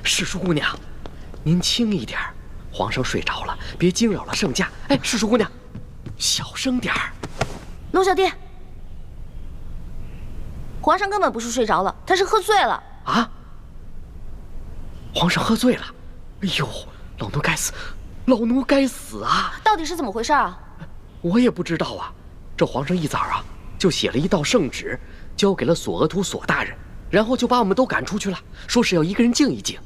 世叔姑娘，您轻一点，皇上睡着了，别惊扰了圣驾。哎，世叔姑娘，小声点儿。龙小弟，皇上根本不是睡着了，他是喝醉了。啊？皇上喝醉了？哎呦，老奴该死，老奴该死啊！到底是怎么回事啊？我也不知道啊。这皇上一早啊，就写了一道圣旨，交给了索额图索大人，然后就把我们都赶出去了，说是要一个人静一静。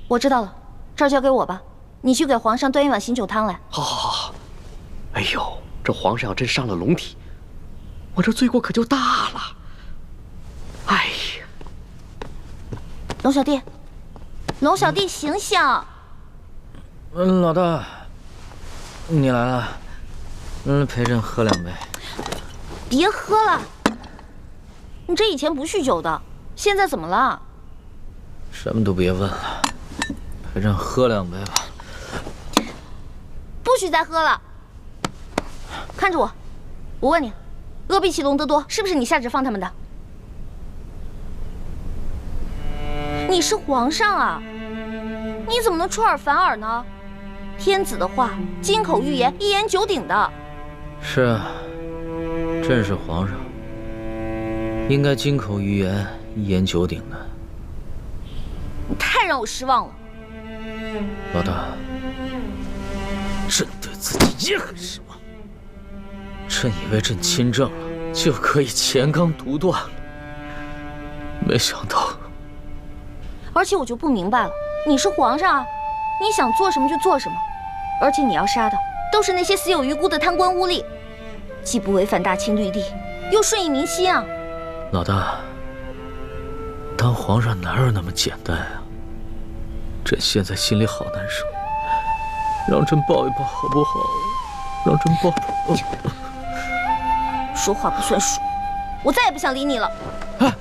我知道了，这儿交给我吧，你去给皇上端一碗醒酒汤来。好，好，好，好。哎呦，这皇上要真伤了龙体，我这罪过可就大了。哎呀，龙小弟，龙小弟，醒醒！老大，你来了，陪朕喝2杯。别喝了，你这以前不酗酒的，现在怎么了？什么都别问了，陪朕喝2杯吧。不许再喝了！看着我，我问你，鄂必齐隆德多是不是你下旨放他们的？你是皇上啊，你怎么能出尔反尔呢？天子的话，金口玉言，一言九鼎的。是啊，朕是皇上，应该金口玉言，一言九鼎的。你太让我失望了。老大，朕对自己也很失望。朕以为朕亲政了，就可以乾纲独断了，没想到。而且我就不明白了，你是皇上啊，你想做什么就做什么，而且你要杀的都是那些死有余辜的贪官污吏，既不违反大清律例，又顺应民心啊。老大，当皇上哪有那么简单啊？朕现在心里好难受，让朕抱一抱好不好？让朕抱抱。说话不算数，我再也不想理你了。哎，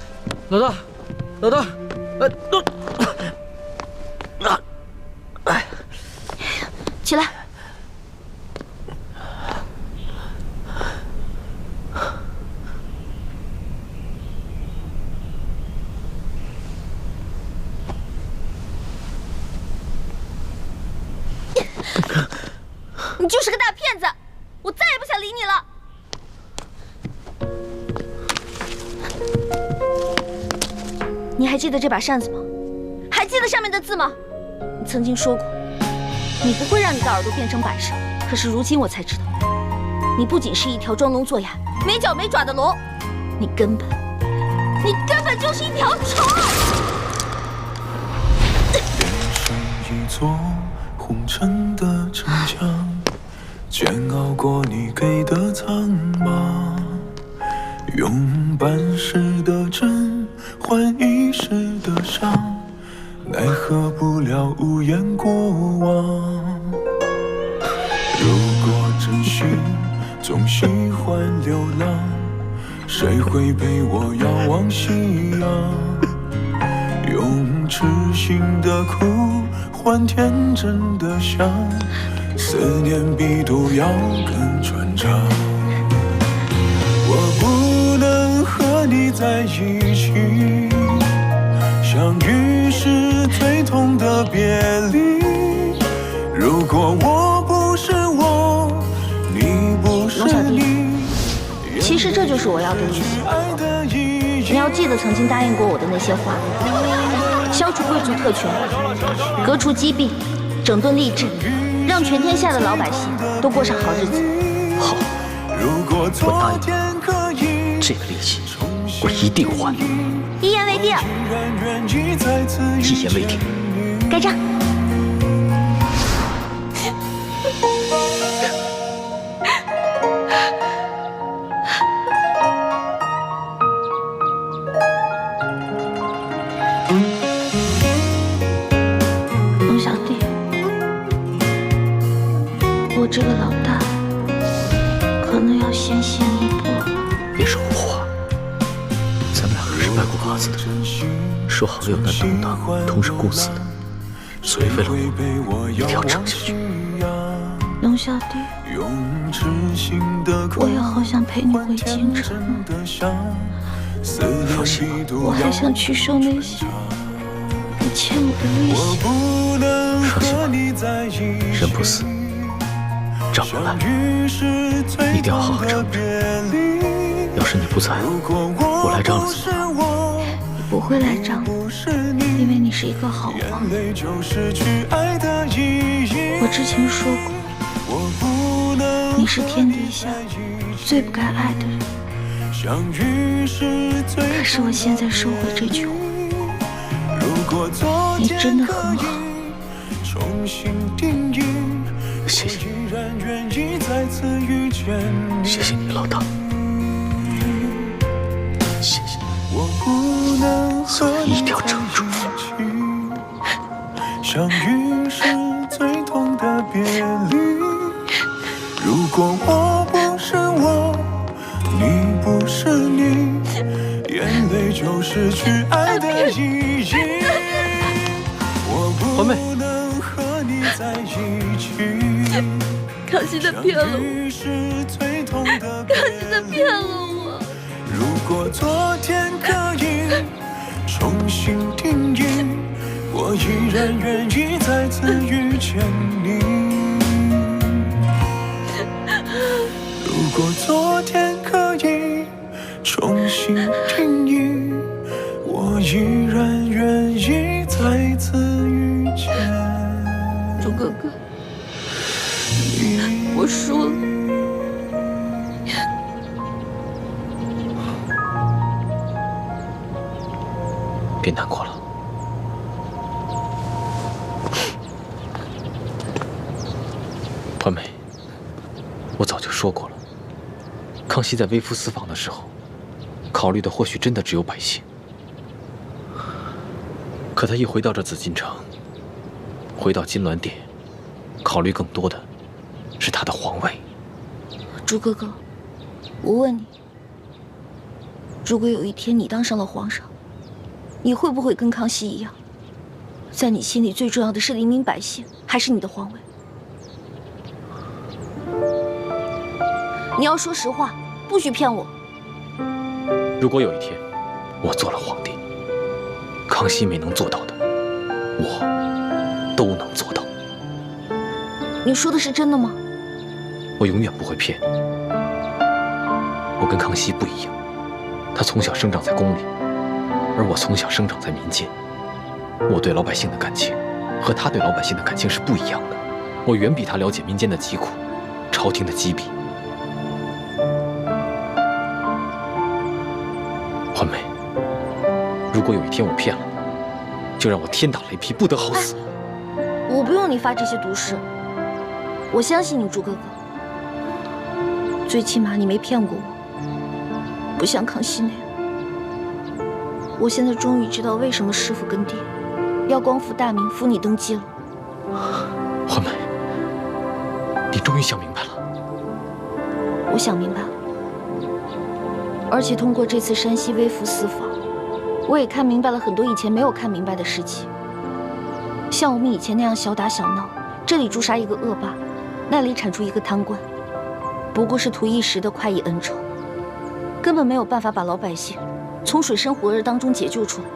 老大，老大，哎，起来。你就是个大骗子，我再也不想理你了。你还记得这把扇子吗？还记得上面的字吗？你曾经说过，你不会让你的耳朵变成摆设。可是如今我才知道，你不仅是一条装聋作哑、没脚没爪的龙，你根本就是一条虫。是一座红尘的城墙，煎熬过你给的苍茫，用半世的真换一世的伤，奈何不了无言过往。如果真心总喜欢流浪，谁会陪我遥望夕阳？用痴心的苦换天真的想，思念比毒药更传唱。我不能和你在一起，相遇是最痛的别离。如果我不是我，你不是你，其实这就是我要的意思。你要记得曾经答应过我的那些话，消除贵族特权，革除积弊，整顿吏治，让全天下的老百姓都过上好日子。好，我答应你，这个利息我一定还。一言为定。一言为定。盖章。龙小弟，我这个老大可能要先行一步了。别说胡话，咱们两个是拜过把子的，说好了有难同当，同生共死的，所以为了我，一定要撑下去。龙小弟，我也好想陪你回京城啊。放心吧，我还想去受那些不欠我的利息。伤心吧，人不死，账不来，一定要好好偿着。要是你不在，我来账了怎么办？你不会来账的，因为你是一个好王。我之前说过，你是天底下最不该爱的人。可是我现在收回这句话，你真的很好。谢谢，谢谢你，老大，谢谢，所以一定要撑住。相遇是最痛的别离，如果我不是我，你不是你，眼泪就失去爱的意义。我不能和你在一起。康熙在骗了我，康熙在骗了我。如果昨天可以重新定义，我依然愿意再次遇见你。如果昨天可以重新定义，我依然愿意再次遇见朱哥哥，我输了。别难过了。团美，我早就说过了，康熙在微服私访的时候，考虑的或许真的只有百姓。可他一回到这紫禁城，回到金銮殿，考虑更多的是他的皇位。朱哥哥，我问你，如果有一天你当上了皇上，你会不会跟康熙一样，在你心里最重要的是黎民百姓，还是你的皇位？你要说实话，不许骗我。如果有一天我做了皇帝，康熙没能做到的，我都能做到。你说的是真的吗？我永远不会骗你。我跟康熙不一样，他从小生长在宫里，而我从小生长在民间。我对老百姓的感情和他对老百姓的感情是不一样的。我远比他了解民间的疾苦，朝廷的积弊。欢梅，如果有一天我骗了你，就让我天打雷劈，不得好死。我不用你发这些毒誓，我相信你，朱哥哥。最起码你没骗过我，不像康熙那样。我现在终于知道为什么师父跟爹要光复大明，扶你登基了。欢梅，你终于想明白了。我想明白了，而且通过这次山西微服私访，我也看明白了很多以前没有看明白的事情。像我们以前那样小打小闹，这里诛杀一个恶霸，那里铲除一个贪官，不过是图一时的快意恩仇，根本没有办法把老百姓从水深火热当中解救出来。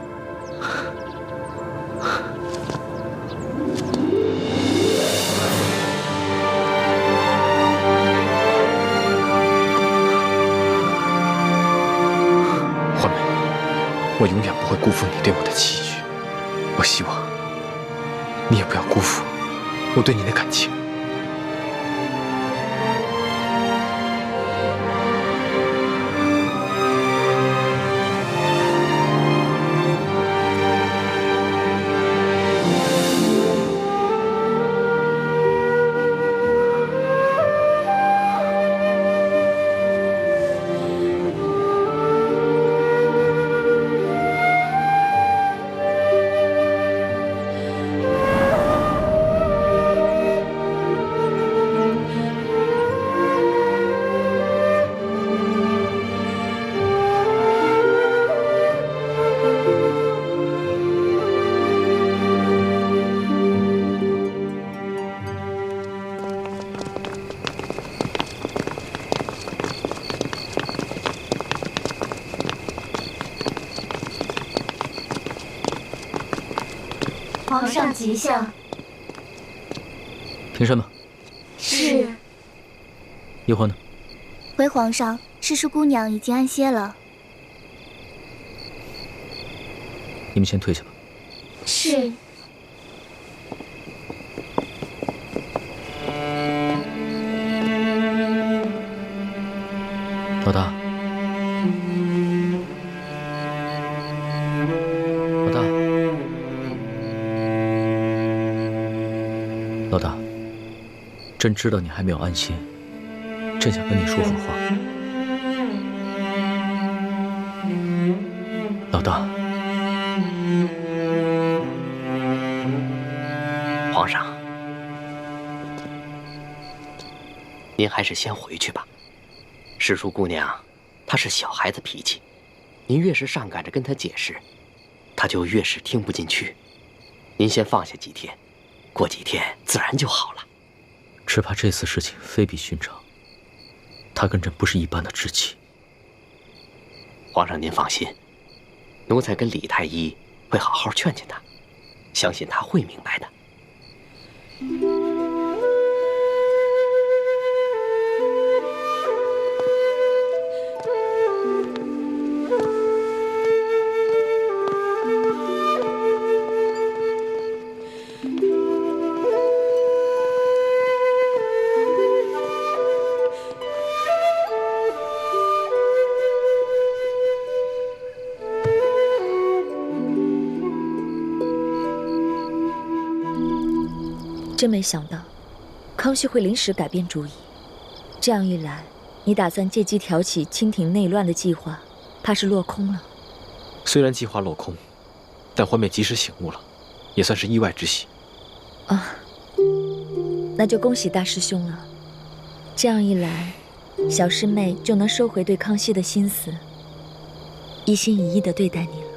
欢梅，我永远不会辜负你对我的期许。我希望你也不要辜负我对你的感情。吉祥。凭什么？是。叶欢呢？回皇上，诗书姑娘已经安歇了。你们先退下吧。是。老大，老大，老大，朕知道你还没有安心，朕想跟你说会儿话。老大，皇上，您还是先回去吧。诗书姑娘，她是小孩子脾气，您越是上赶着跟她解释，她就越是听不进去。您先放下几天，过几天自然就好了。只怕这次事情非比寻常，她跟朕不是一般的知己。皇上您放心，奴才跟李太医会好好劝劝她，相信她会明白的。真没想到，康熙会临时改变主意。这样一来，你打算借机挑起清廷内乱的计划，怕是落空了。虽然计划落空，但环美及时醒悟了，也算是意外之喜。啊，那就恭喜大师兄了。这样一来，小师妹就能收回对康熙的心思，一心一意地对待你了。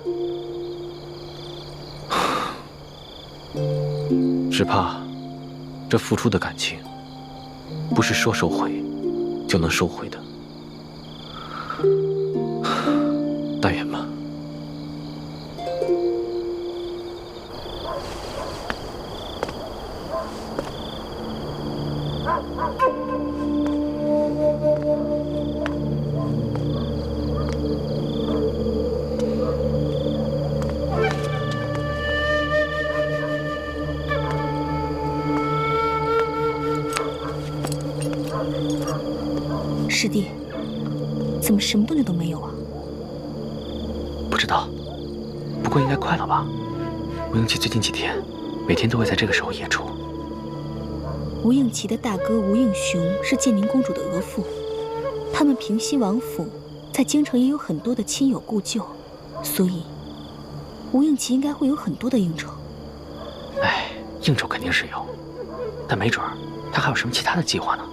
只怕这付出的感情，不是说收回就能收回的。但愿吧。师弟，怎么什么动静都没有啊？不知道，不过应该快了吧？吴应奇最近几天每天都会在这个时候演出。吴应奇的大哥吴应雄是建宁公主的额驸，他们平西王府在京城也有很多的亲友故旧，所以吴应奇应该会有很多的应酬。哎，应酬肯定是有，但没准儿他还有什么其他的计划呢？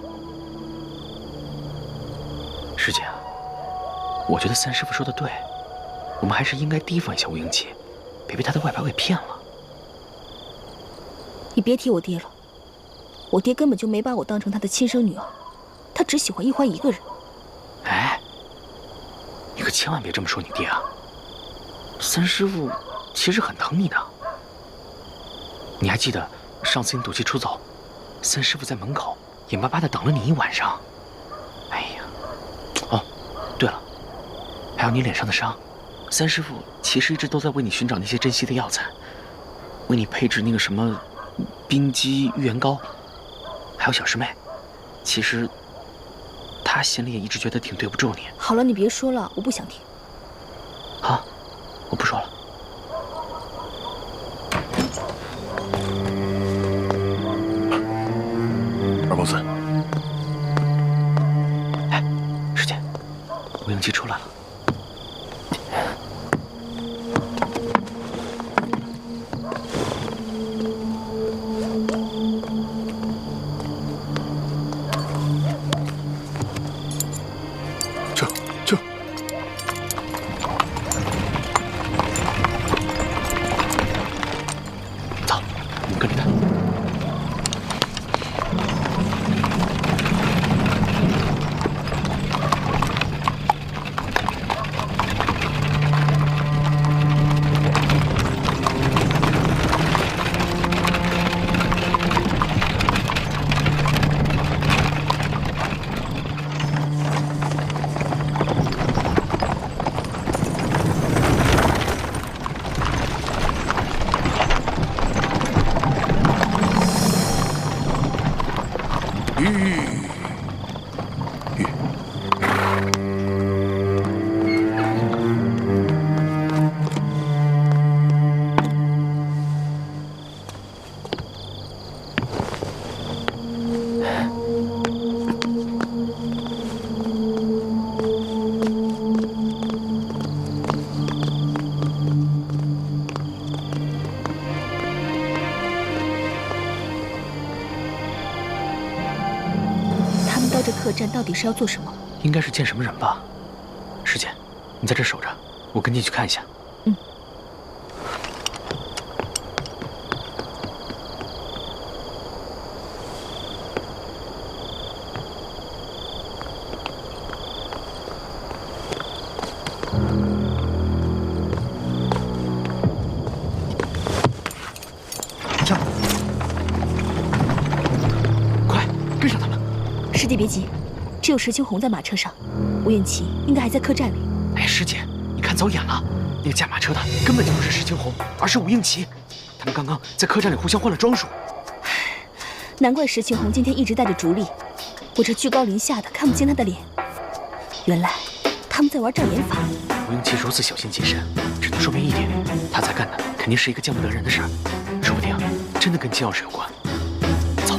师姐，我觉得三师傅说的对，我们还是应该提防一下吴应奇，别被他的外表给骗了。你别提我爹了，我爹根本就没把我当成他的亲生女儿，他只喜欢一欢一个人。哎，你可千万别这么说你爹啊！三师傅其实很疼你的。你还记得上次你赌气出走，三师傅在门口眼巴巴的等了你一晚上。哎呀，哦，对了，还有你脸上的伤，三师傅其实一直都在为你寻找那些珍稀的药材，为你配制那个什么冰肌玉元膏。还有小师妹，其实她心里也一直觉得挺对不住你。好了，你别说了，我不想听。好，我不说了。二公子，哎，师姐，吴应奇出来了。到这客栈到底是要做什么？应该是见什么人吧。师姐，你在这守着，我跟进去看一下。嗯。跳！快跟上他们！师弟别急，只有石青红在马车上，吴允琪应该还在客栈里。哎，师姐，你看走眼了，那个驾马车的根本就不是石青红，而是吴应琪。他们刚刚在客栈里互相换了装束。难怪石青红今天一直带着竹笠，我这居高临下的看不清他的脸。原来他们在玩障眼法。吴应琪如此小心谨慎，只能说明一点，他在干的肯定是一个见不得人的事儿，说不定真的跟金钥匙有关。走。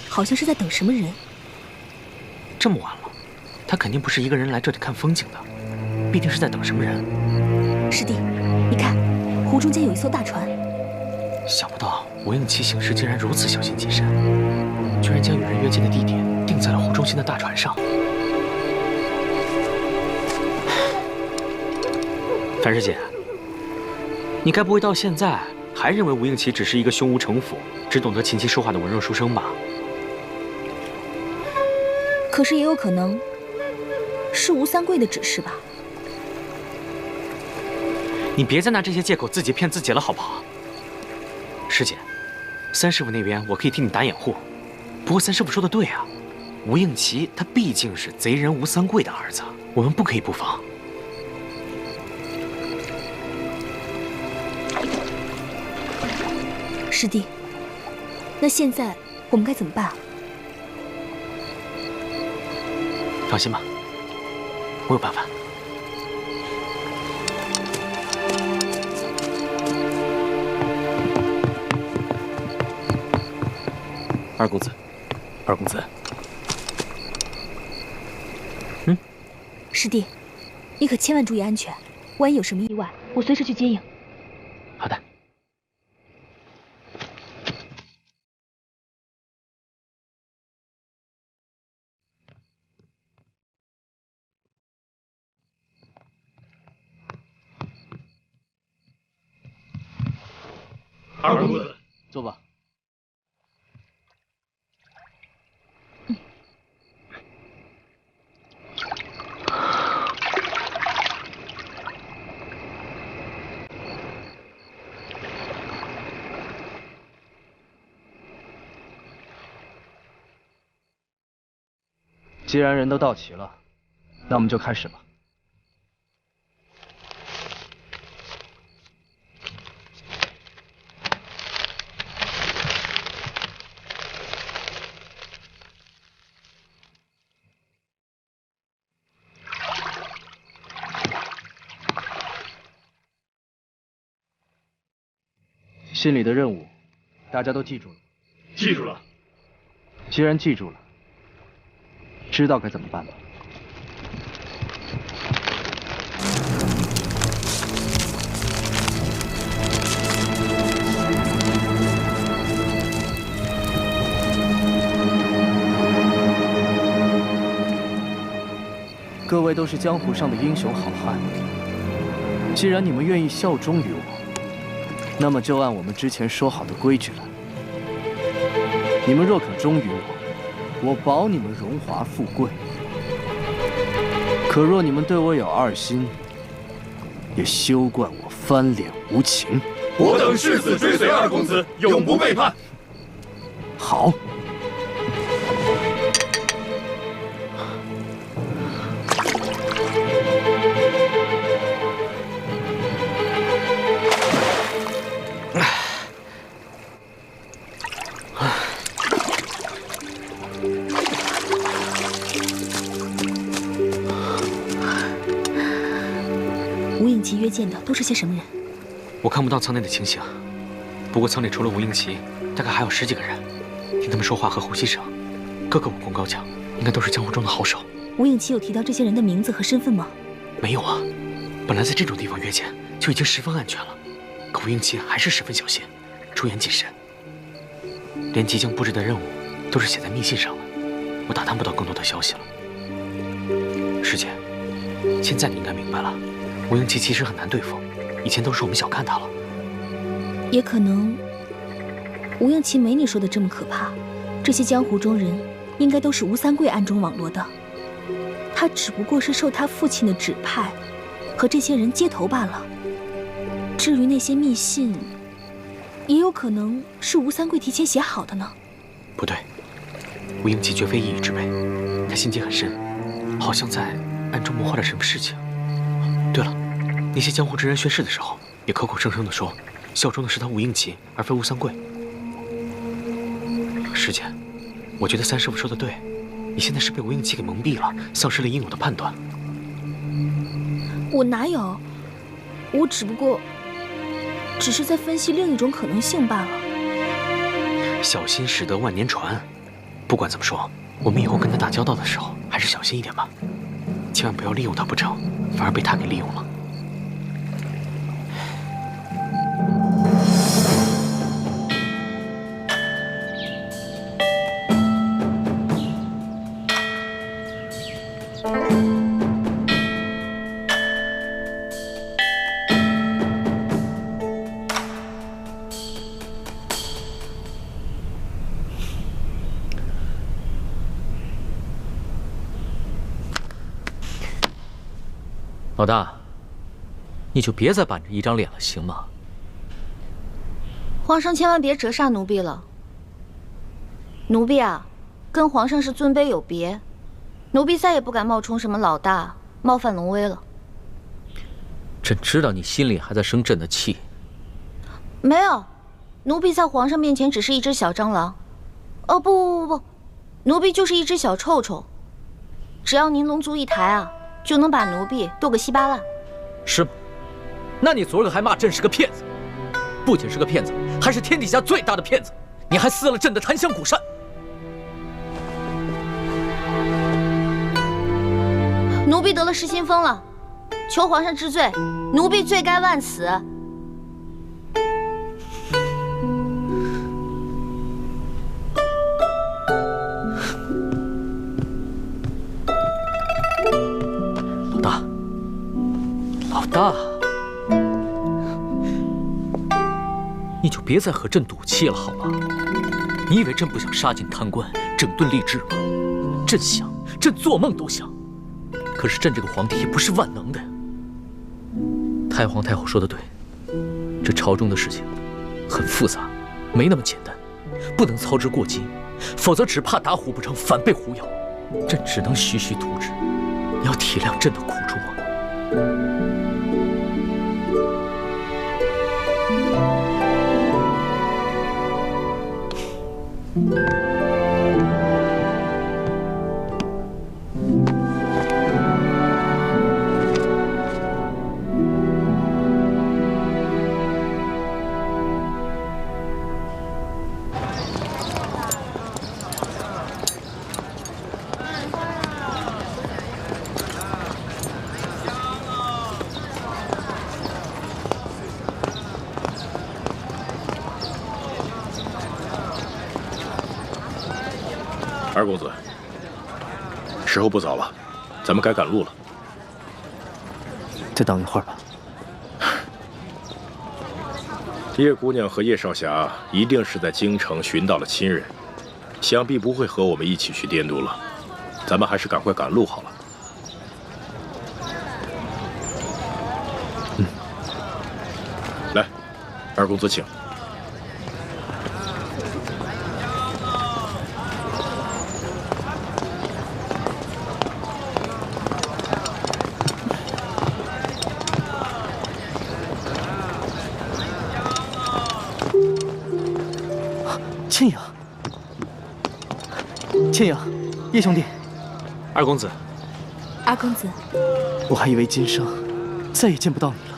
好像是在等什么人。这么晚了，他肯定不是一个人来这里看风景的，必定是在等什么人。师弟，你看，湖中间有一艘大船。想不到吴应琪行事竟然如此小心谨慎，居然将与人约见的地点定在了湖中心的大船上。樊师姐，你该不会到现在还认为吴应琪只是一个胸无城府、只懂得琴棋书画的文弱书生吧？可是也有可能是吴三桂的指示吧？你别再拿这些借口自己骗自己了，好不好？师姐，三师傅那边我可以替你打掩护，不过三师傅说的对啊，吴应琪他毕竟是贼人吴三桂的儿子，我们不可以不防。师弟，那现在我们该怎么办啊？放心吧，我有办法。二公子，二公子，师弟，你可千万注意安全，万一有什么意外，我随时去接应。好的。二公子，坐吧。既然人都到齐了，那我们就开始吧。信里的任务，大家都记住了。记住了。既然记住了，知道该怎么办吧？各位都是江湖上的英雄好汉，既然你们愿意效忠于我，那么就按我们之前说好的规矩来。你们若可忠于我，我保你们荣华富贵；可若你们对我有二心，也休怪我翻脸无情。我等誓死追随二公子，永不背叛。好。吴应奇约见的都是些什么人？我看不到舱内的情形，不过舱里除了吴应奇，大概还有10几个人。听他们说话和呼吸声，个个武功高强，应该都是江湖中的好手。吴应奇有提到这些人的名字和身份吗？没有啊，本来在这种地方约见就已经十分安全了，可吴应奇还是十分小心，出言谨慎，连即将布置的任务都是写在密信上了。我打探不到更多的消息了。师姐，现在你应该明白了，吴应奇其实很难对付，以前都是我们小看他了。也可能吴应奇没你说的这么可怕，这些江湖中人应该都是吴三桂暗中网罗的，他只不过是受他父亲的指派，和这些人接头罢了。至于那些密信，也有可能是吴三桂提前写好的呢。不对，吴应奇绝非一隅之辈，他心机很深，好像在暗中谋划着什么事情。对了，那些江湖之人宣誓的时候，也口口声声地说效忠的是他吴应奇，而非吴三桂。师姐，我觉得三师傅说的对，你现在是被吴应奇给蒙蔽了，丧失了应有的判断。我哪有？我只不过只是在分析另一种可能性罢了。小心驶得万年船。不管怎么说，我们以后跟他打交道的时候，还是小心一点吧，千万不要利用他不成，反而被他给利用了。老大，你就别再板着一张脸了，行吗？皇上千万别折煞奴婢了。奴婢啊，跟皇上是尊卑有别，奴婢再也不敢冒充什么老大，冒犯龙威了。朕知道你心里还在生朕的气。没有，奴婢在皇上面前只是一只小蟑螂。哦不，奴婢就是一只小臭臭。只要您龙族一抬啊，就能把奴婢剁个稀巴烂。是吗？那你昨儿个还骂朕是个骗子，不仅是个骗子，还是天底下最大的骗子！你还撕了朕的檀香古扇。奴婢得了失心疯了，求皇上治罪，奴婢罪该万死。老大，你就别再和朕赌气了，好吗？你以为朕不想杀尽贪官，整顿吏治吗？朕想，朕做梦都想。可是朕这个皇帝也不是万能的呀。太皇太后说的对，这朝中的事情很复杂，没那么简单，不能操之过急，否则只怕打虎不成反被虎咬。朕只能徐徐图之，你要体谅朕的苦衷啊。二公子，时候不早了，咱们该赶路了。再等一会儿吧。叶姑娘和叶少侠一定是在京城寻到了亲人，想必不会和我们一起去滇都了。咱们还是赶快赶路好了。来，二公子请。倩影，倩影，叶兄弟，二公子，二公子，我还以为今生再也见不到你了。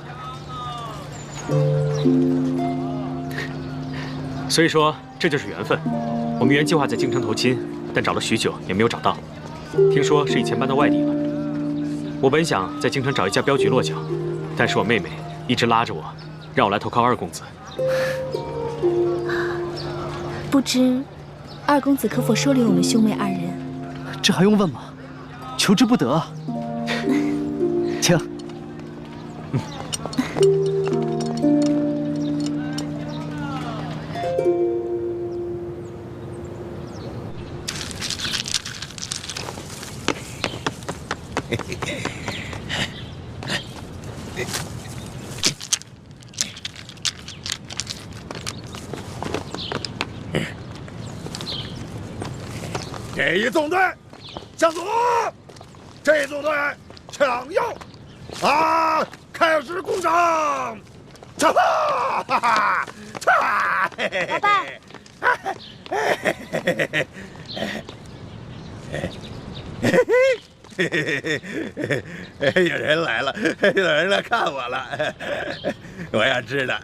所以说这就是缘分。我们原计划在京城投亲，但找了许久也没有找到。听说是以前搬到外地了。我本想在京城找一家镖局落脚，但是我妹妹一直拉着我，让我来投靠二公子。不知二公子可否收留我们兄妹二人？这还用问吗？求之不得啊！请。这一纵队向左，这一纵队向右，啊！开始攻城！哈哈哈哈！老爸，有人来了，有人来看我了，我要吃的。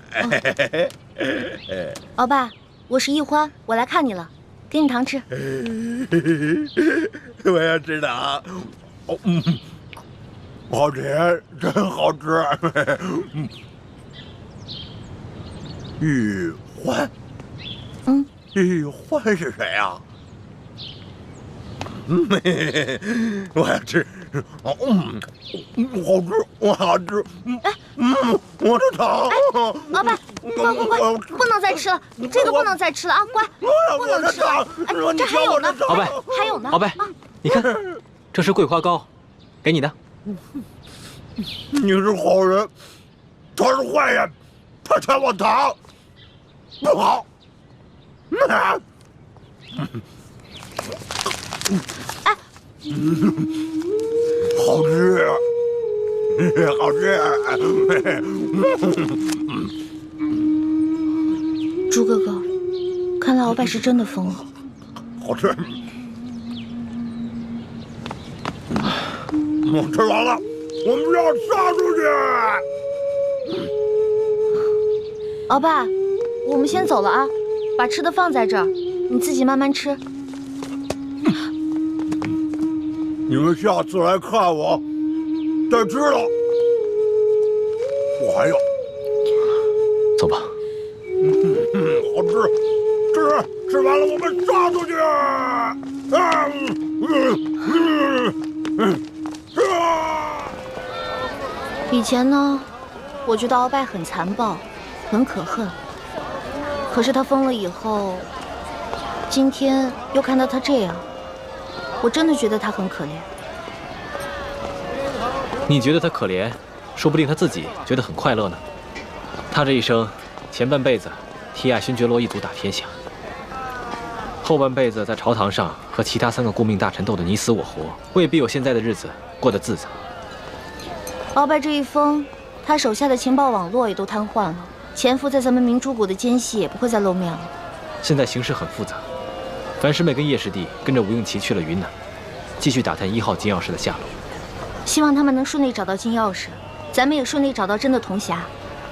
老爸，我是一欢，我来看你了，给你糖吃。我要吃的啊！哦，好吃，真好吃。玉欢，玉欢是谁啊？我要吃，好吃，我好吃。我的糖。老爸，乖，不能再吃了，这个不能再吃了啊，乖，不能吃了。哎，这还有呢，鳌拜，还有呢。鳌拜，你看，这是桂花糕，给你的。你是好人，他是坏人，他抢我糖，不好。哎，好吃，好吃。猪哥哥，看来鳌拜是真的疯了。好吃。吃完了，我们要杀出去。鳌拜，我们先走了啊，把吃的放在这儿，你自己慢慢吃。你们下次来看我，再知道。我还要。走吧。好吃，吃完了我们杀出去。以前呢，我觉得鳌拜很残暴，很可恨。可是他疯了以后，今天又看到他这样，我真的觉得他很可怜。你觉得他可怜，说不定他自己觉得很快乐呢。他这一生，前半辈子替爱新觉罗一族打天下，后半辈子在朝堂上和其他3个顾命大臣斗得你死我活，未必有现在的日子过得自在。鳌拜这一疯，他手下的情报网络也都瘫痪了，潜伏在咱们明珠谷的奸细也不会再露面了。现在形势很复杂，樊师妹跟叶师弟跟着吴应奇去了云南，继续打探1号金钥匙的下落。希望他们能顺利找到金钥匙，咱们也顺利找到真的铜匣，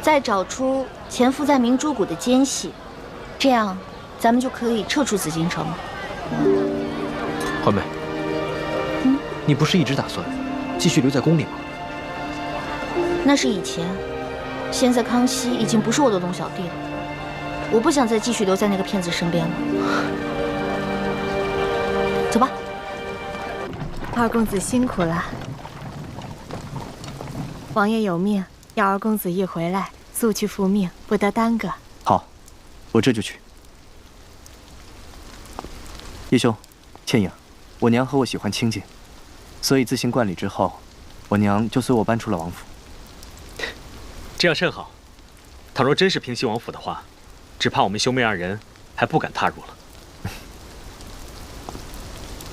再找出潜伏在明珠谷的奸细，这样咱们就可以撤出紫禁城了。欢妹，你不是一直打算继续留在宫里吗？那是以前，现在康熙已经不是我的龙小弟了，我不想再继续留在那个骗子身边了。走吧。二公子辛苦了。王爷有命，要二公子一回来，速去复命，不得耽搁。好，我这就去。叶兄，倩影，我娘和我喜欢清静，所以自行冠礼之后，我娘就随我搬出了王府。这样甚好。倘若真是平西王府的话，只怕我们兄妹二人还不敢踏入了。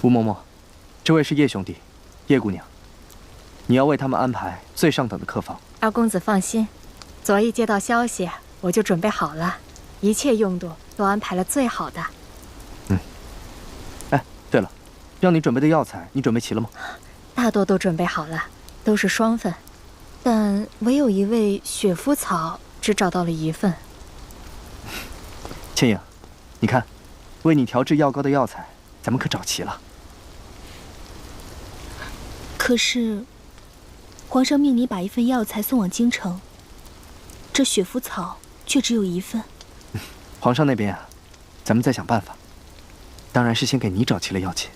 吴嬷嬷，这位是叶兄弟，叶姑娘，你要为他们安排最上等的客房。二公子放心，昨一接到消息，我就准备好了，一切用度都安排了最好的。哎，对了，让你准备的药材，你准备齐了吗？大多都准备好了，都是双份，但唯有一味雪肤草只找到了1份。倩影，你看，为你调制药膏的药材，咱们可找齐了。可是，皇上命你把1份药材送往京城，这雪肤草却只有1份。皇上那边啊，咱们再想办法。当然是先给你找齐了药钱。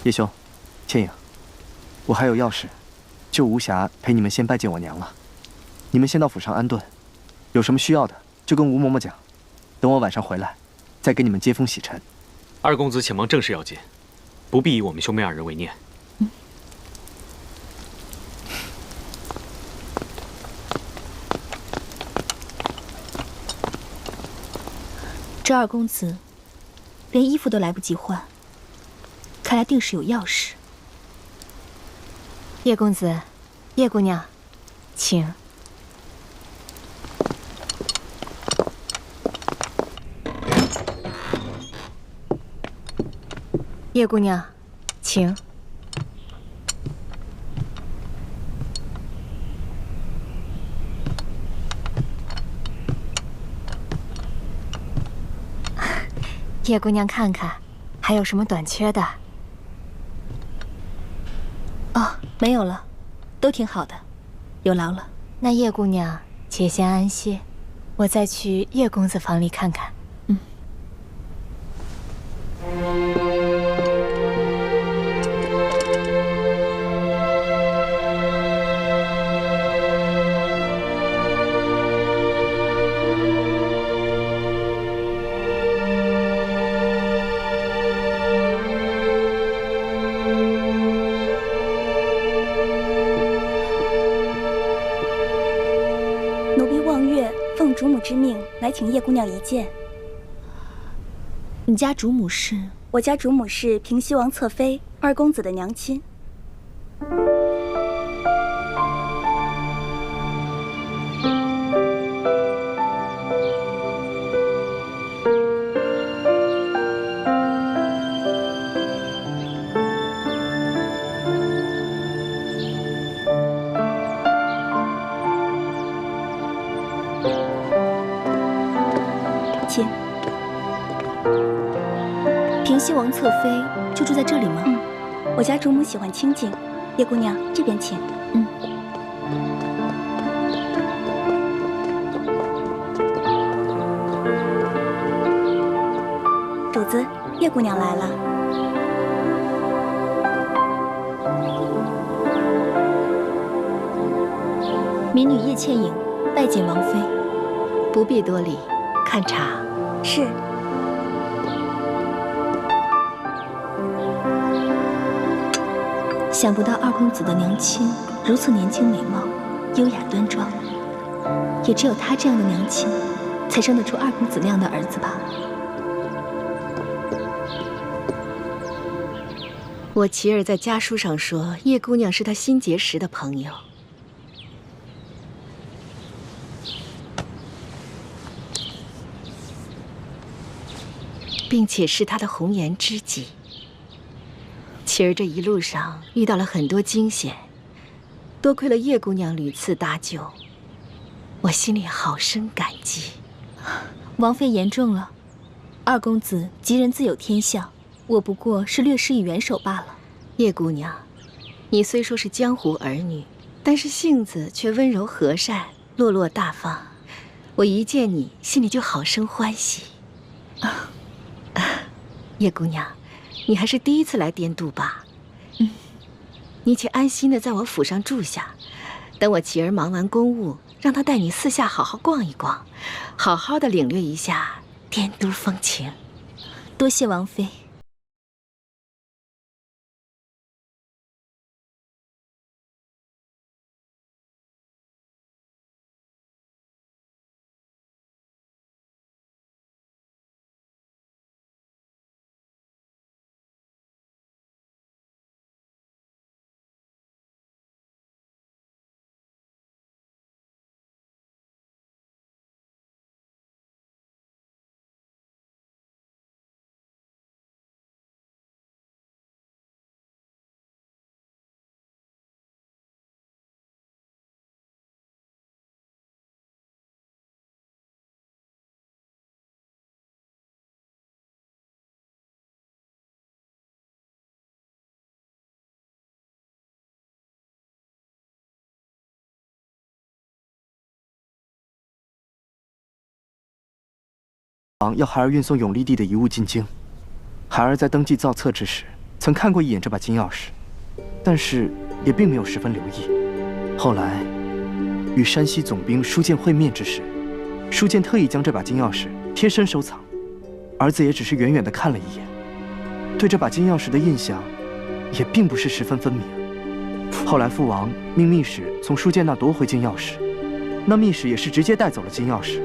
叶兄，倩影，我还有要事，就无暇陪你们先拜见我娘了。你们先到府上安顿，有什么需要的就跟吴嬷嬷讲，等我晚上回来，再给你们接风洗尘。二公子且忙正事要紧，不必以我们兄妹二人为念。这二公子连衣服都来不及换，看来定是有要事。叶公子，叶姑娘，请。叶姑娘，请。叶姑娘，看看，还有什么短缺的？哦，没有了，都挺好的，有劳了。那叶姑娘且先安歇，我再去叶公子房里看看。主母之命来请叶姑娘一见。你家主母是？我家主母是平西王侧妃，二公子的娘亲。请。平西王侧妃就住在这里吗？我家主母喜欢清静，叶姑娘这边请。主子，叶姑娘来了。民女叶倩影拜见王妃。不必多礼，看茶。是。想不到二公子的娘亲如此年轻美貌，优雅端庄，也只有她这样的娘亲，才生得出二公子那样的儿子吧。我琪儿在家书上说，叶姑娘是她新结识的朋友。并且是她的红颜知己。琪儿这一路上遇到了很多惊险，多亏了叶姑娘屡次搭救，我心里好生感激。王妃言重了，二公子吉人自有天相，我不过是略施以援手罢了。叶姑娘，你虽说是江湖儿女，但是性子却温柔和善，落落大方。我一见你，心里就好生欢喜。叶姑娘，你还是第一次来滇都吧？你且安心的在我府上住下，等我琪儿忙完公务，让她带你四下好好逛一逛，好好的领略一下滇都风情。多谢王妃。要孩儿运送永历帝的遗物进京。孩儿在登记造册之时，曾看过一眼这把金钥匙，但是也并没有十分留意。后来与山西总兵舒建会面之时，舒建特意将这把金钥匙贴身收藏，儿子也只是远远地看了一眼，对这把金钥匙的印象也并不是十分分明。后来父王命密使从舒建那夺回金钥匙，那密使也是直接带走了金钥匙。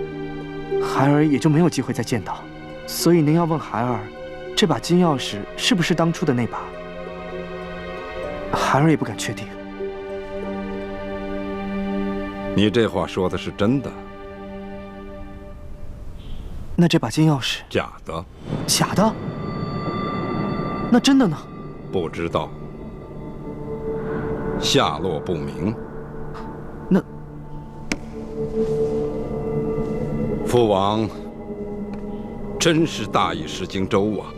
孩儿也就没有机会再见到，所以您要问孩儿，这把金钥匙是不是当初的那把？孩儿也不敢确定。你这话说的是真的？那这把金钥匙？假的。假的？那真的呢？不知道，下落不明。那父王真是大意失荆州啊！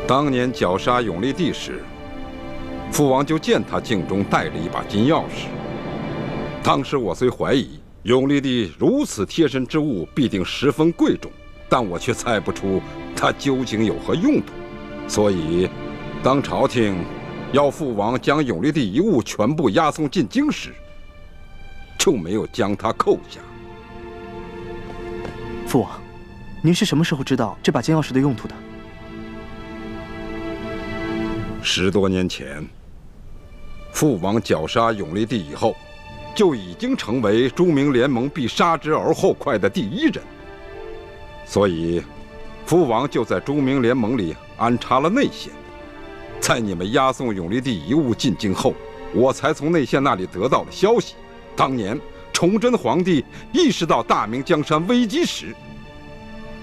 当年绞杀永历帝时，父王就见他镜中带着一把金钥匙。当时我虽怀疑永历帝如此贴身之物必定十分贵重，但我却猜不出它究竟有何用途。所以，当朝廷要父王将永历帝遗物全部押送进京时，就没有将它扣下。父王，您是什么时候知道这把金钥匙的用途的？10多年前，父王绞杀永历帝以后，就已经成为朱明联盟必杀之而后快的第一人。所以，父王就在朱明联盟里安插了内线。在你们押送永历帝遗物进京后，我才从内线那里得到了消息。当年崇祯皇帝意识到大明江山危机时，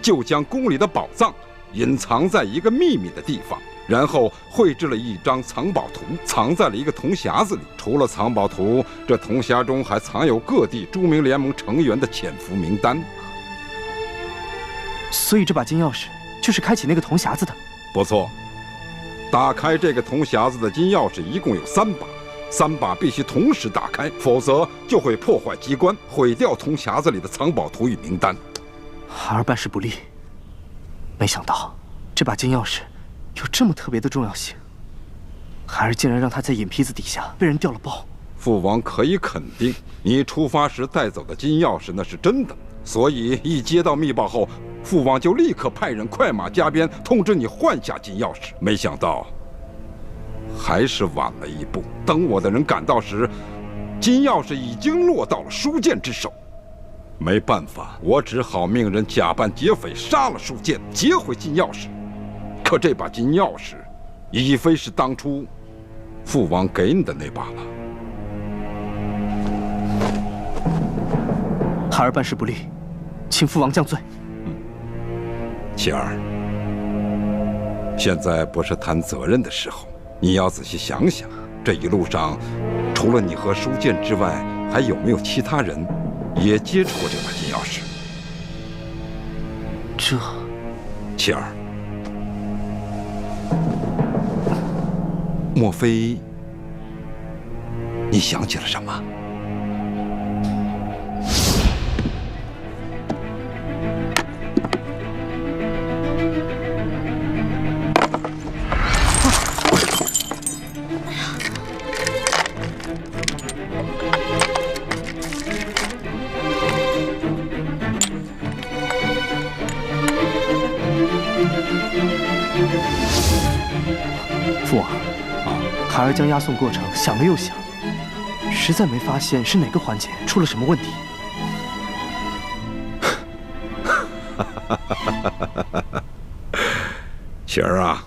就将宫里的宝藏隐藏在一个秘密的地方，然后绘制了一张藏宝图，藏在了一个铜匣子里。除了藏宝图，这铜匣中还藏有各地朱明联盟成员的潜伏名单。所以这把金钥匙就是开启那个铜匣子的。不错，打开这个铜匣子的金钥匙一共有3把，3把必须同时打开，否则就会破坏机关，毁掉铜匣子里的藏宝图与名单。孩儿办事不力，没想到这把金钥匙有这么特别的重要性，孩儿竟然让它在眼皮子底下被人调了包。父王可以肯定，你出发时带走的金钥匙那是真的，所以一接到密报后，父王就立刻派人快马加鞭通知你换下金钥匙。没想到还是晚了一步，等我的人赶到时，金钥匙已经落到了舒建之手。没办法，我只好命人假扮劫匪杀了舒建，劫回金钥匙。可这把金钥匙已非是当初父王给你的那把了。孩儿办事不力，请父王降罪。琪儿，现在不是谈责任的时候，你要仔细想想，这一路上除了你和舒建之外，还有没有其他人也接触过这把金钥匙？琪儿，莫非你想起了什么？孩儿将押送过程想了又想，实在没发现是哪个环节出了什么问题。雪儿啊，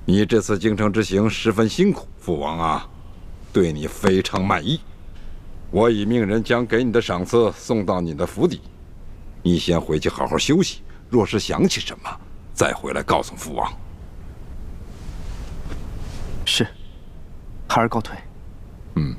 你这次京城之行十分辛苦，父王啊，对你非常满意。我已命人将给你的赏赐送到你的府邸，你先回去好好休息。若是想起什么，再回来告诉父王。是，孩儿告退。嗯。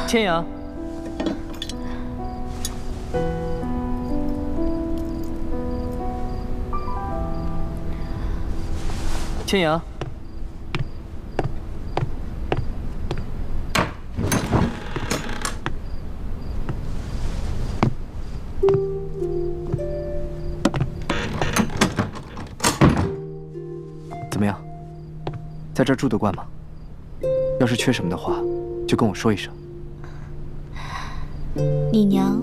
千阳，千阳，怎么样？在这儿住得惯吗？要是缺什么的话，就跟我说一声。你娘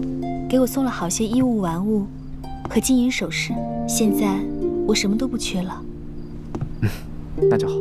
给我送了好些衣物玩物和金银首饰，现在我什么都不缺了。那就好。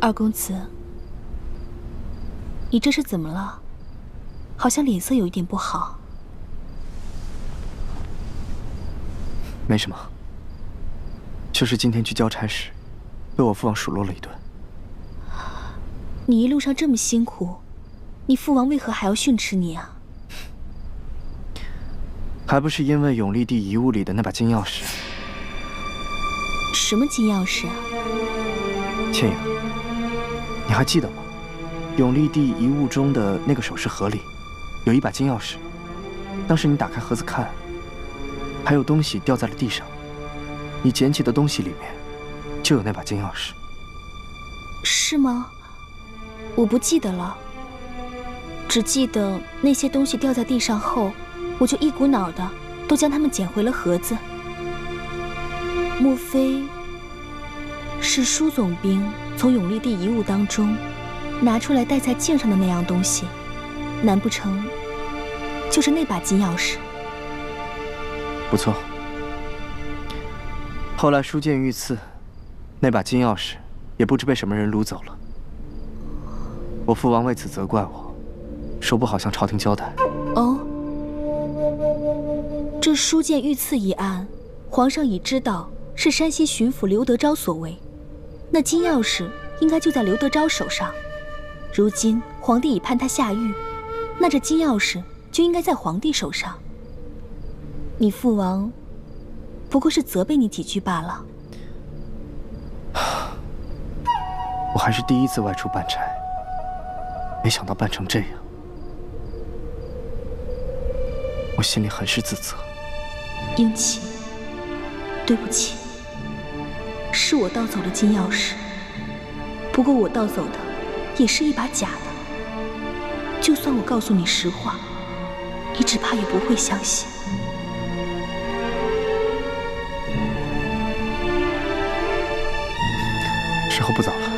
二公子，你这是怎么了？好像脸色有一点不好。没什么，就是今天去交差时，被我父王数落了一顿。你一路上这么辛苦，你父王为何还要训斥你啊？还不是因为永历帝遗物里的那把金钥匙。什么金钥匙啊？千阳，你还记得吗？永历帝遗物中的那个首饰盒里，有一把金钥匙。当时你打开盒子看，还有东西掉在了地上，你捡起的东西里面就有那把金钥匙。是吗？我不记得了，只记得那些东西掉在地上后，我就一股脑的都将它们捡回了盒子。莫非是舒总兵从永历帝遗物当中拿出来戴在剑上的那样东西？难不成就是那把金钥匙？不错。后来书剑遇刺，那把金钥匙也不知被什么人掳走了。我父王为此责怪我，说不好向朝廷交代。哦，这书剑遇刺一案，皇上已知道是山西巡抚刘德昭所为，那金钥匙应该就在刘德昭手上。如今皇帝已判他下狱，那这金钥匙就应该在皇帝手上。你父王不过是责备你几句罢了。我还是第一次外出办差，没想到办成这样，我心里很是自责。英奇，对不起，是我盗走了金钥匙，不过我盗走的也是一把假的，就算我告诉你实话，你只怕也不会相信。时候不早了，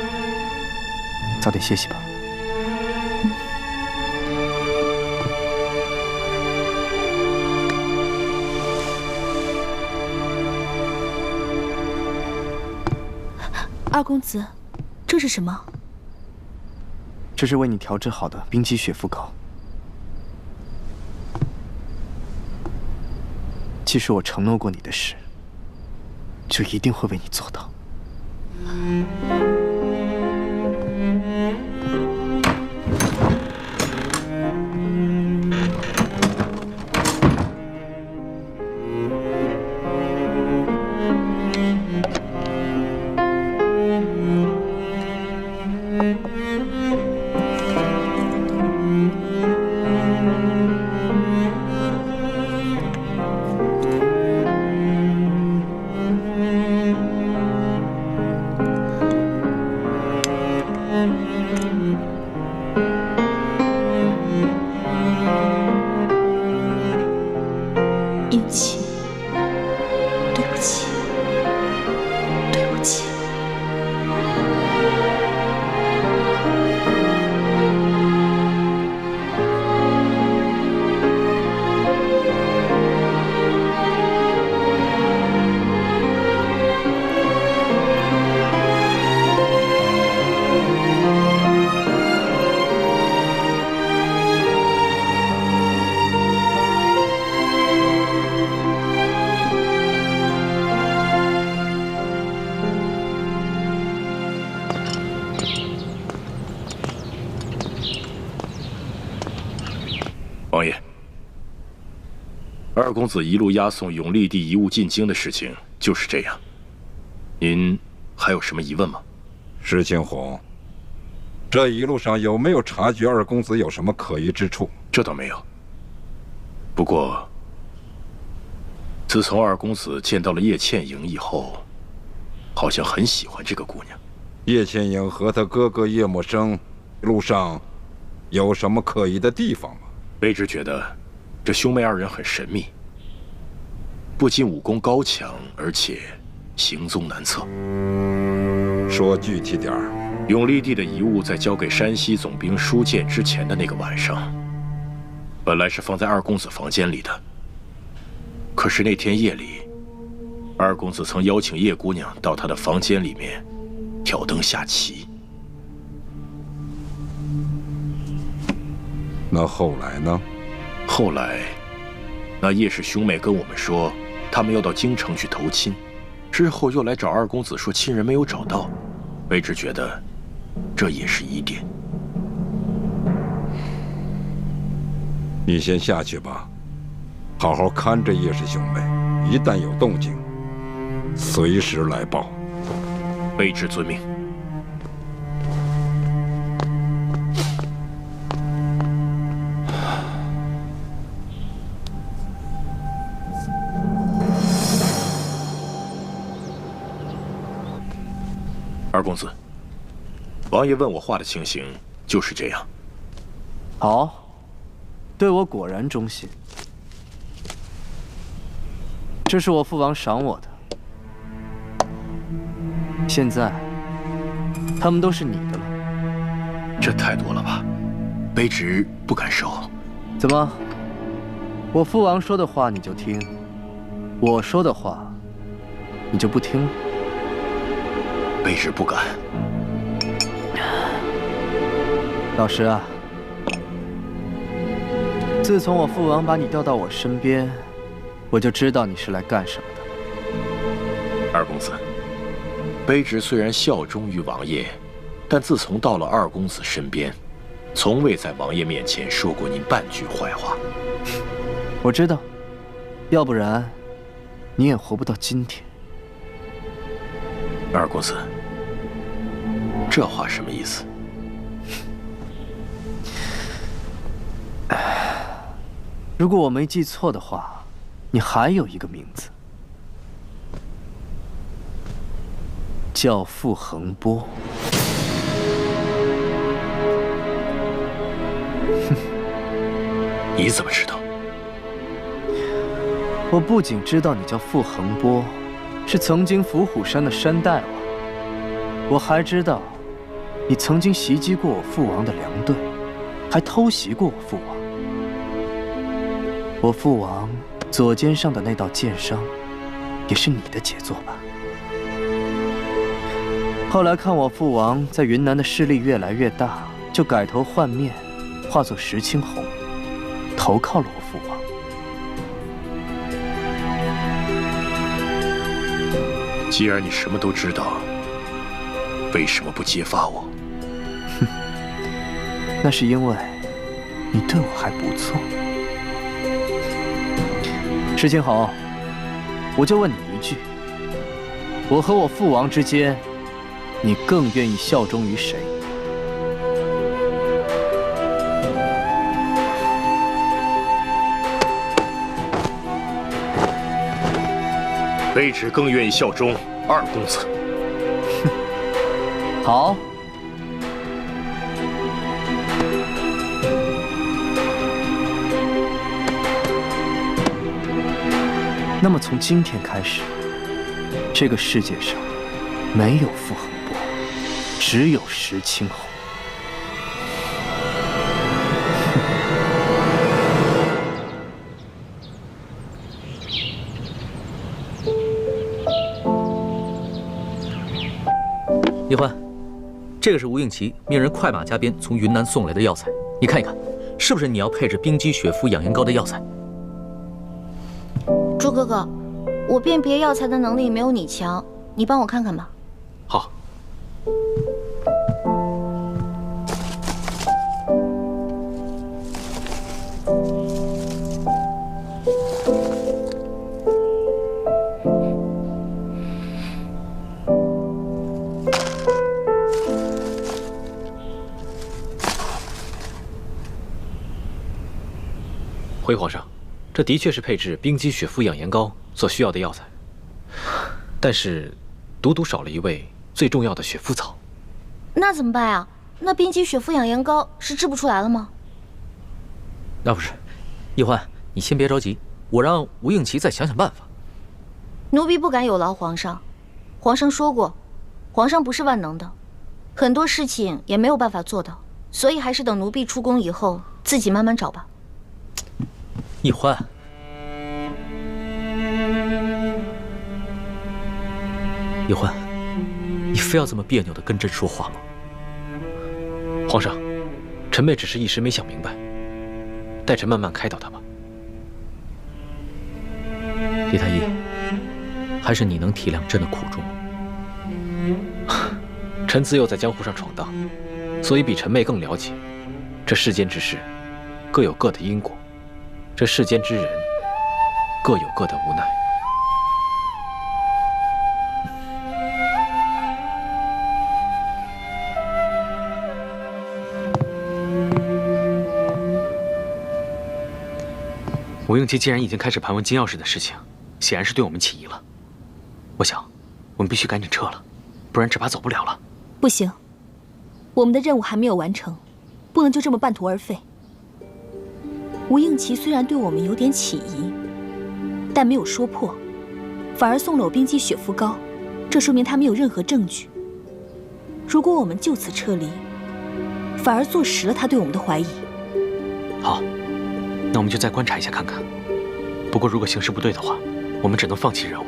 早点歇息吧。二公子，这是什么？这是为你调制好的冰肌雪肤膏。既是我承诺过你的事，就一定会为你做到。殷勤，对不起，对不起。王爷，二公子一路押送永历帝遗物进京的事情就是这样。您还有什么疑问吗？石青红，这一路上有没有察觉二公子有什么可疑之处？这倒没有。不过，自从二公子见到了叶倩莹以后，好像很喜欢这个姑娘。叶倩莹和他哥哥叶默生路上有什么可疑的地方吗？卑职觉得，这兄妹二人很神秘，不仅武功高强，而且行踪难测。说具体点儿。永历帝的遗物在交给山西总兵舒建之前的那个晚上，本来是放在二公子房间里的。可是那天夜里，二公子曾邀请叶姑娘到他的房间里面挑灯下棋。那后来呢？后来，那叶氏兄妹跟我们说，他们要到京城去投亲，之后又来找二公子说亲人没有找到。卑职觉得，这也是疑点。你先下去吧，好好看着叶氏兄妹，一旦有动静，随时来报。卑职遵命。二公子，王爷问我话的情形就是这样。好，对我果然忠心。这是我父王赏我的，现在他们都是你的了。这太多了吧，卑职不敢收。怎么？我父王说的话你就听，我说的话你就不听了？卑职不敢。老实啊，自从我父王把你调到我身边，我就知道你是来干什么的。二公子，卑职虽然效忠于王爷，但自从到了二公子身边，从未在王爷面前说过您半句坏话。我知道，要不然你也活不到今天。二公子，这话什么意思？如果我没记错的话，你还有一个名字，叫傅恒波。哼，你怎么知道？我不仅知道你叫傅恒波，是曾经伏虎山的山大王，我还知道你曾经袭击过我父王的粮队，还偷袭过我父王。我父王左肩上的那道剑伤，也是你的杰作吧？后来看我父王在云南的势力越来越大，就改头换面，化作石青红，投靠了我父王。既然你什么都知道，为什么不揭发我？哼，那是因为你对我还不错。石青红，我就问你一句：我和我父王之间，你更愿意效忠于谁？卑职更愿意效忠二公子。好。那么从今天开始，这个世界上没有傅恒波，只有石青红。叶欢，这个是吴应奇命人快马加鞭从云南送来的药材，你看一看，是不是你要配置冰肌血肤养颜膏的药材？朱哥哥，我辨别药材的能力没有你强，你帮我看看吧。好。回皇上，这的确是配置冰肌血肤养颜膏所需要的药材，但是独独少了一味最重要的血肤草。那怎么办啊？那冰肌血肤养颜膏是制不出来了吗？那不是，叶欢，你先别着急，我让吴应奇再想想办法。奴婢不敢有劳皇上，皇上说过，皇上不是万能的，很多事情也没有办法做到，所以还是等奴婢出宫以后自己慢慢找吧。叶欢，叶欢，你非要这么别扭地跟朕说话吗？皇上，臣妹只是一时没想明白，待臣慢慢开导她吧。叶太医，还是你能体谅朕的苦衷。臣自幼在江湖上闯荡，所以比臣妹更了解这世间之事，各有各的因果。这世间之人，各有各的无奈。吴应奇既然已经开始盘问金钥匙的事情，显然是对我们起疑了。我想，我们必须赶紧撤了，不然这把走不了了。不行，我们的任务还没有完成，不能就这么半途而废。吴应奇虽然对我们有点起疑，但没有说破，反而送了我冰肌血肤膏，这说明他没有任何证据。如果我们就此撤离，反而坐实了他对我们的怀疑。好，那我们就再观察一下看看。不过如果形势不对的话，我们只能放弃任务，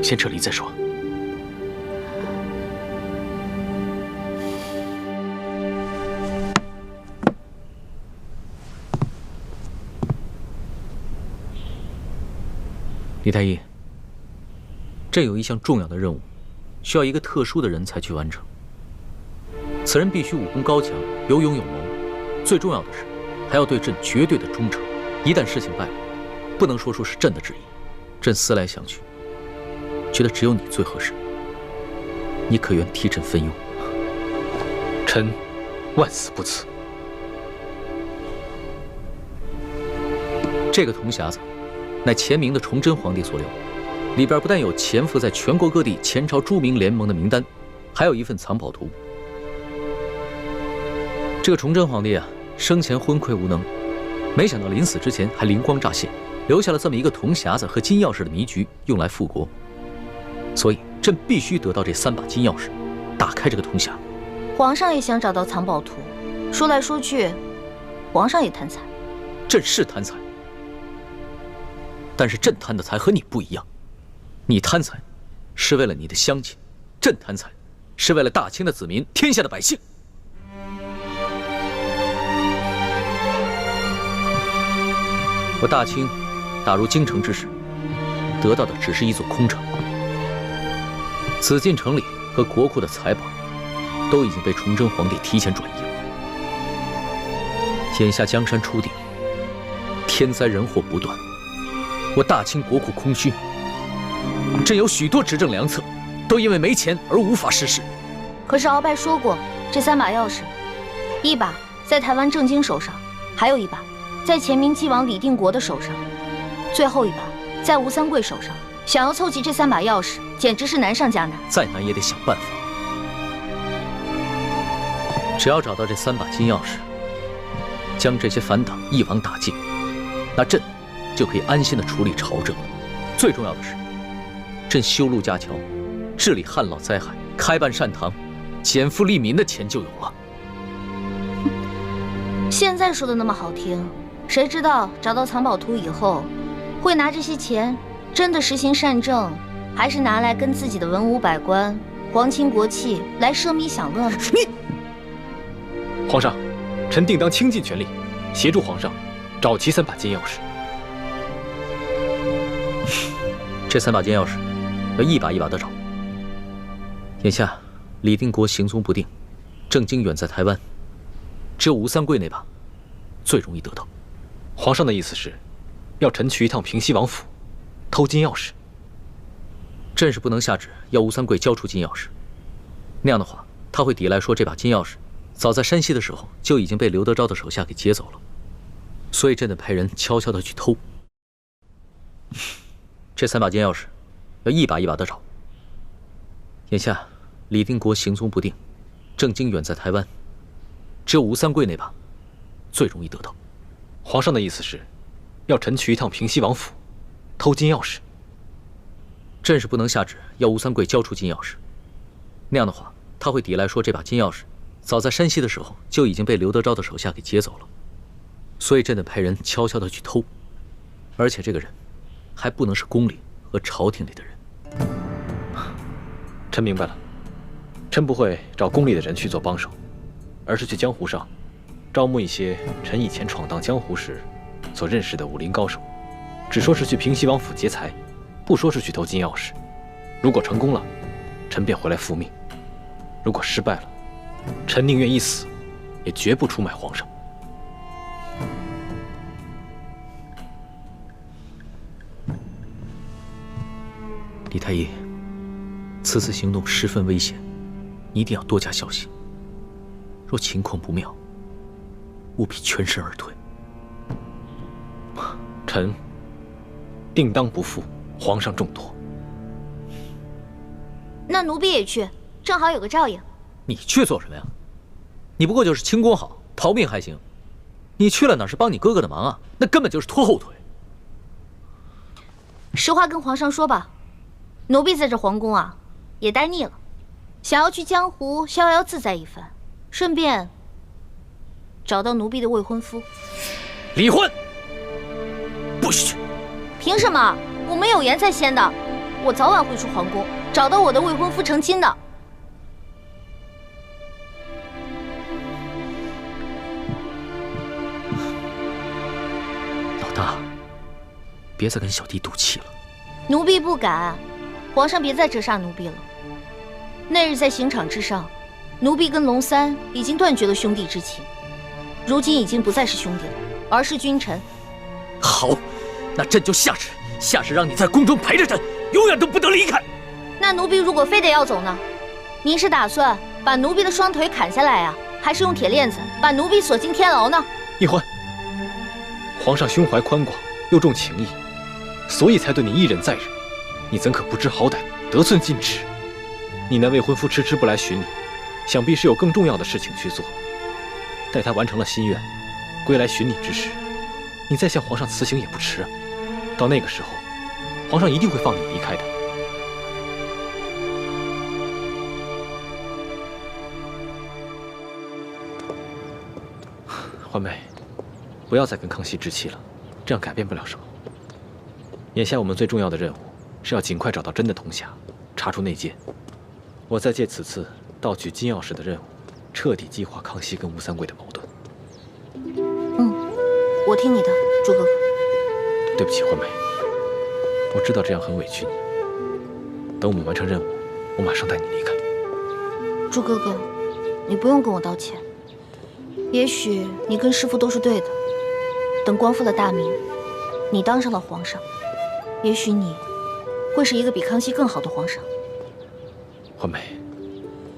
先撤离再说。李太医，朕有一项重要的任务，需要一个特殊的人才去完成。此人必须武功高强，有勇有谋，最重要的是，还要对朕绝对的忠诚。一旦事情败露，不能说出是朕的旨意。朕思来想去，觉得只有你最合适。你可愿替朕分忧？臣万死不辞。这个铜匣子乃前明的崇祯皇帝所留，里边不但有潜伏在全国各地前朝著名联盟的名单，还有一份藏宝图。这个崇祯皇帝啊，生前昏聩无能，没想到临死之前还灵光乍现，留下了这么一个铜匣子和金钥匙的谜局，用来复国。所以朕必须得到这3把金钥匙，打开这个铜匣。皇上也想找到藏宝图，说来说去，皇上也贪财。朕是贪财。但是朕贪的财和你不一样，你贪财是为了你的乡亲，朕贪财是为了大清的子民、天下的百姓。我大清打入京城之时，得到的只是一座空城。紫禁城里和国库的财宝，都已经被崇祯皇帝提前转移了。眼下江山初定，天灾人祸不断，我大清国库空虚，朕有许多执政良策，都因为没钱而无法实施。可是鳌拜说过，这3把钥匙，一把在台湾郑经手上，还有一把在前明继王李定国的手上，最后一把在吴三桂手上。想要凑齐这3把钥匙，简直是难上加难。再难也得想办法。只要找到这3把金钥匙，将这些反党一网打尽，那朕就可以安心的处理朝政了。最重要的是，朕修路架桥，治理旱涝灾害，开办善堂，减负利民的钱就有了。现在说的那么好听，谁知道找到藏宝图以后，会拿这些钱真的实行善政，还是拿来跟自己的文武百官、皇亲国戚来奢靡享乐呢？皇上，臣定当倾尽全力协助皇上找齐3把金钥匙。这3把金钥匙要一把一把的找。眼下李定国行踪不定，郑经远在台湾，只有吴三桂那把最容易得到。皇上的意思是，要臣去一趟平西王府，偷金钥匙。朕是不能下旨要吴三桂交出金钥匙，那样的话，他会抵赖说这把金钥匙早在山西的时候就已经被刘德昭的手下给劫走了，所以朕得派人悄悄的去偷。这3把金钥匙要一把一把的找。眼下李定国行踪不定，郑经远在台湾，只有吴三桂那把最容易得到。皇上的意思是，要臣去一趟平西王府，偷金钥匙。朕是不能下旨要吴三桂交出金钥匙，那样的话，他会抵赖说这把金钥匙早在山西的时候就已经被刘德昭的手下给劫走了，所以朕得派人悄悄的去偷，而且这个人还不能是宫里和朝廷里的人。臣明白了，臣不会找宫里的人去做帮手，而是去江湖上招募一些臣以前闯荡江湖时所认识的武林高手，只说是去平西王府劫财，不说是去偷金钥匙。如果成功了，臣便回来复命；如果失败了，臣宁愿一死，也绝不出卖皇上。李太医，此次行动十分危险，你一定要多加小心。若情况不妙，务必全身而退。臣定当不负皇上重托。那奴婢也去，正好有个照应。你去做什么呀？你不过就是轻功好，逃命还行。你去了哪是帮你哥哥的忙啊？那根本就是拖后腿。实话跟皇上说吧，奴婢在这皇宫啊，也待腻了，想要去江湖逍遥自在一番，顺便找到奴婢的未婚夫。离婚！不许去！凭什么？我们有言在先的，我早晚会出皇宫，找到我的未婚夫成亲的。老大，别再跟小弟赌气了。奴婢不敢，皇上别再折煞奴婢了。那日在刑场之上，奴婢跟龙三已经断绝了兄弟之情，如今已经不再是兄弟了，而是君臣。好，那朕就下旨让你在宫中陪着朕，永远都不得离开。那奴婢如果非得要走呢？您是打算把奴婢的双腿砍下来啊，还是用铁链子把奴婢锁进天牢呢？易欢，皇上胸怀宽广，又重情义，所以才对你一忍再忍，你怎可不知好歹，得寸进尺？你那未婚夫迟迟不来寻你，想必是有更重要的事情去做。待他完成了心愿，归来寻你之时，你再向皇上辞行也不迟啊。到那个时候，皇上一定会放你离开的。欢梅，不要再跟康熙置气了，这样改变不了什么。眼下我们最重要的任务是要尽快找到真的铜匣，查出内奸。我再借此次盗取金钥匙的任务，彻底激化康熙跟吴三桂的矛盾。我听你的，朱哥哥。对不起，惠美，我知道这样很委屈你。等我们完成任务，我马上带你离开。朱哥哥，你不用跟我道歉。也许你跟师父都是对的。等光复了大明，你当上了皇上，也许你会是一个比康熙更好的皇上。惠美，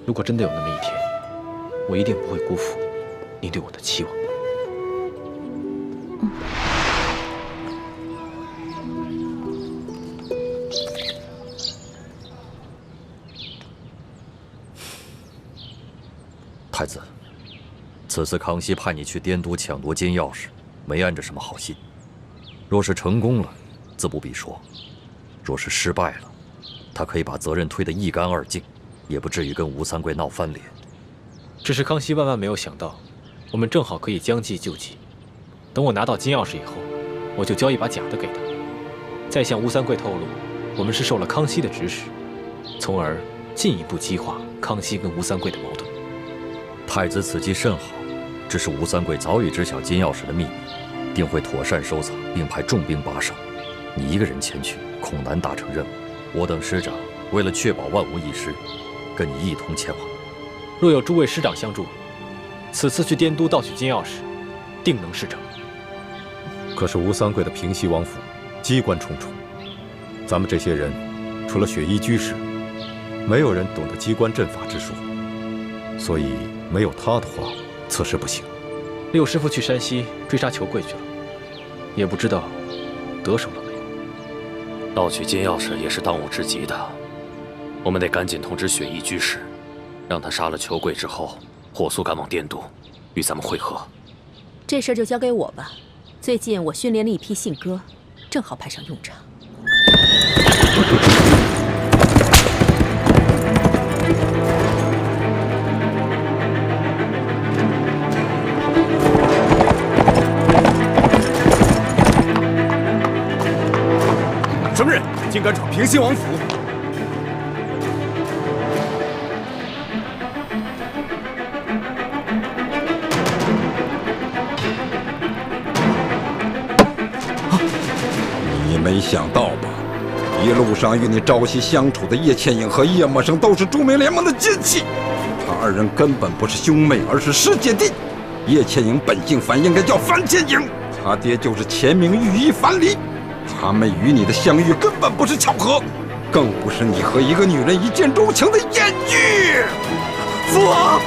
如果真的有那么一天，我一定不会辜负你对我的期望。太子，此次康熙派你去滇都抢夺金钥匙，没安着什么好心。若是成功了，自不必说；若是失败了，他可以把责任推得一干二净，也不至于跟吴三桂闹翻脸。只是康熙万万没有想到，我们正好可以将计就计。等我拿到金钥匙以后，我就交一把假的给他，再向吴三桂透露我们是受了康熙的指使，从而进一步激化康熙跟吴三桂的矛盾。太子此计甚好，只是吴三桂早已知晓金钥匙的秘密，定会妥善收藏，并派重兵把守。你一个人前去，恐难达成任务。我等师长为了确保万无一失，跟你一同前往。若有诸位师长相助，此次去滇都盗取金钥匙，定能事成。可是吴三桂的平西王府机关重重，咱们这些人除了雪衣居士，没有人懂得机关阵法之术，所以没有他的话，此事不行。六师傅去山西追杀裘贵去了，也不知道得手了没有。盗取金钥匙也是当务之急的，我们得赶紧通知雪衣居士，让他杀了裘贵之后，火速赶往滇都，与咱们会合。这事儿就交给我吧。最近我训练了一批信鸽，正好派上用场。升任金敢闯平西王府。你没想到吧？一路上与你朝夕相处的叶倩影和叶默生都是朱明联盟的奸细，他二人根本不是兄妹，而是师姐弟。叶倩影本姓樊，应该叫樊倩影，他爹就是前明御医樊离。他们与你的相遇根本不是巧合，更不是你和一个女人一见钟情的艳遇。父王。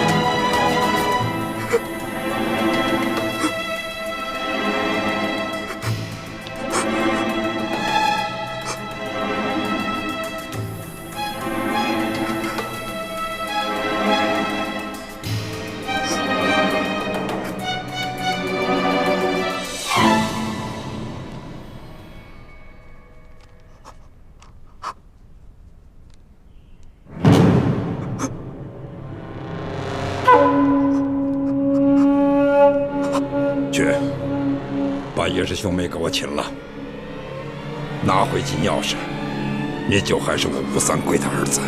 去，把叶氏兄妹给我擒了，拿回金钥匙，你就还是我吴三桂的儿子。